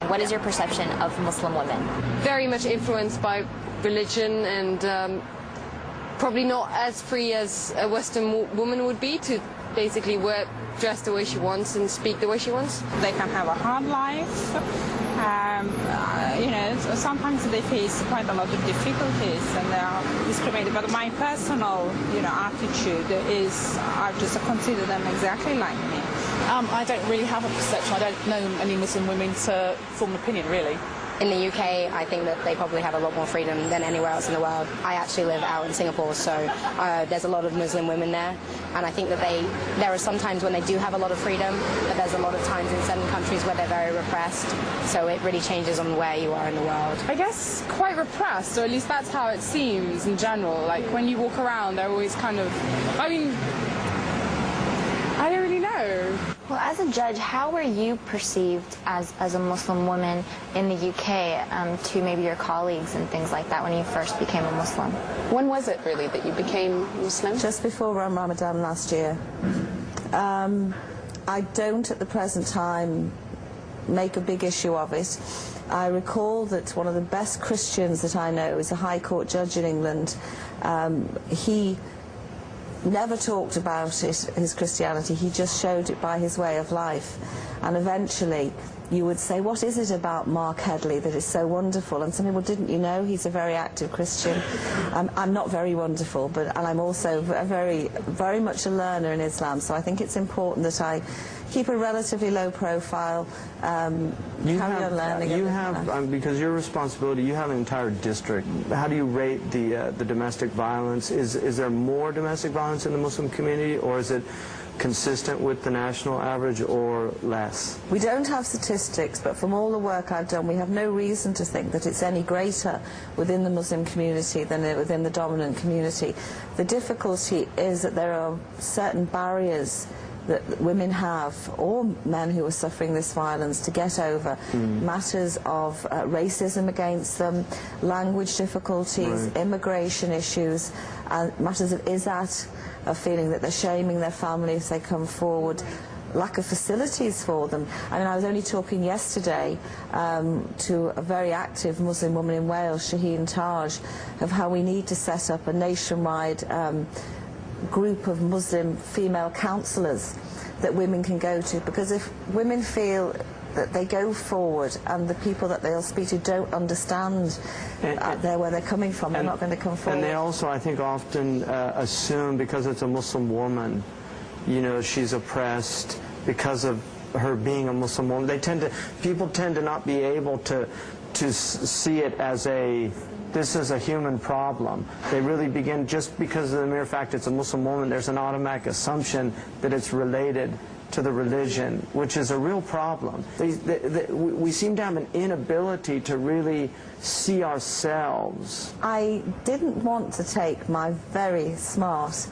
What is your perception of Muslim women? Very much influenced by religion, and probably not as free as a Western woman would be to basically dress the way she wants and speak the way she wants. They can have a hard life. You know, sometimes they face quite a lot of difficulties and they are discriminated. But my personal, attitude is I just consider them exactly like me. I don't really have a perception. I don't know any Muslim women to form an opinion, really. In the UK, I think that they probably have a lot more freedom than anywhere else in the world. I actually live out in Singapore, so there's a lot of Muslim women there. And I think that there are some times when they do have a lot of freedom, but there's a lot of times in certain countries where they're very repressed. So it really changes on where you are in the world. I guess quite repressed, or at least that's how it seems in general. Like when you walk around, they're always kind of, I don't really know. Well, as a judge, how were you perceived as a Muslim woman in the UK to maybe your colleagues and things like that when you first became a Muslim? When was it really that you became Muslim? Just before Ramadan last year. I don't at the present time make a big issue of it. I recall that one of the best Christians that I know is a High Court judge in England. He never talked about his Christianity, he just showed it by his way of life. And eventually you would say, what is it about Mark Headley that is so wonderful? And some people, didn't you know he's a very active Christian? I'm not very wonderful, and I'm also very, very much a learner in Islam, so I think it's important that I keep a relatively low profile, carry on learning. You have, because your responsibility, you have an entire district. How do you rate the domestic violence? Is there more domestic violence in the Muslim community, or is it consistent with the national average or less? We don't have statistics, but from all the work I've done, we have no reason to think that it's any greater within the Muslim community than within the dominant community. The difficulty is that there are certain barriers that women have, or men who are suffering this violence, to get over. Matters of racism against them, language difficulties, immigration issues, and matters of izzat, of feeling that they're shaming their family if they come forward, lack of facilities for them. I mean, I was only talking yesterday to a very active Muslim woman in Wales, Shaheen Taj, of how we need to set up a nationwide group of Muslim female counsellors that women can go to, because if women feel that they go forward and the people that they'll speak to don't understand where they're coming from, they're not going to come forward. And they also, I think, often assume because it's a Muslim woman, she's oppressed because of her being a Muslim woman. People tend to not be able to see it as this is a human problem. They really begin, just because of the mere fact it's a Muslim woman, there's an automatic assumption that it's related to the religion, which is a real problem. We seem to have an inability to really see ourselves. I didn't want to take my very smart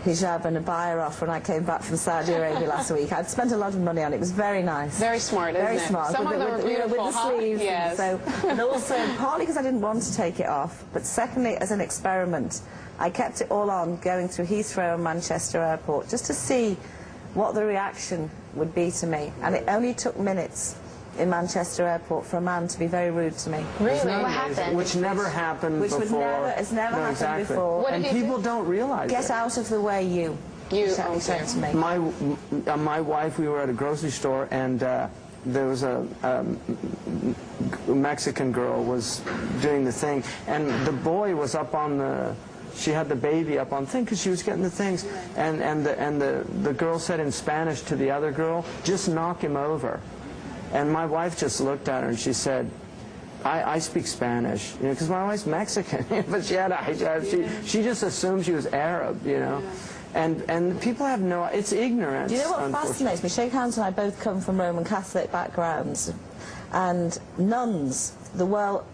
hijab and abaya off when I came back from Saudi Arabia last week. I'd spent a lot of money on it. It was very nice. Very smart, isn't it? Very smart. Some of them are beautiful. With the sleeves. Yes. And also, partly because I didn't want to take it off, but secondly, as an experiment, I kept it all on going through Heathrow and Manchester Airport just to see what the reaction would be to me. And it only took minutes in Manchester Airport for a man to be very rude to me. Really? What happened? Which never happened before. It's never happened before. And people don't realize Get out of the way, you said to me. My wife, we were at a grocery store, and there was a Mexican girl was doing the thing, and the boy was up on she had the baby up on the thing because she was getting the things, and the girl said in Spanish to the other girl, just knock him over. And my wife just looked at her and she said, I speak Spanish, because my wife's Mexican, but she had a hijab. She just assumed she was Arab, And people have it's ignorance. Do you know what fascinates me? Sheikh Hans and I both come from Roman Catholic backgrounds, and nuns the world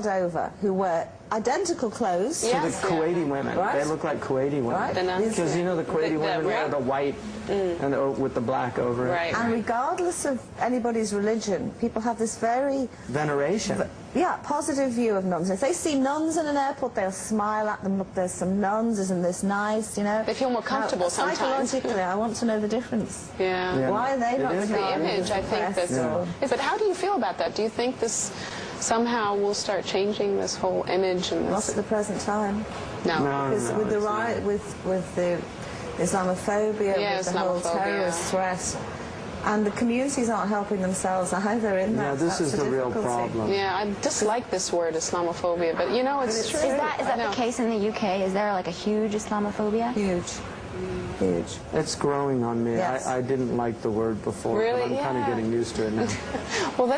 over who wear identical clothes. To the Kuwaiti women. Right. They look like Kuwaiti women. Right. Because you know the Kuwaiti women wear the white and with the black over it. Right. And regardless of anybody's religion, people have this very Veneration. positive view of nuns. If they see nuns in an airport, they'll smile at them. Look, there's some nuns. Isn't this nice? You know. They feel more comfortable sometimes. Psychologically, I want to know the difference. Yeah. Why are they not The regarded image, as I think oppressed or- but how do you feel about that? Do you think this somehow will start changing this whole image and Not this? at the present time. No. Because with the it's right, with the Islamophobia, Yeah, with the whole Islamophobia. terrorist threat, and the communities aren't helping themselves either in that. Yeah, this That's is the real difficulty. problem. Yeah, I dislike this word Islamophobia, but you know, it's true. Is that I know. the case in the UK? Is there like a huge Islamophobia? Huge. Huge. It's growing on me. Yes. I didn't like the word before, Really? but I'm kind of Yeah. getting used to it now. Well,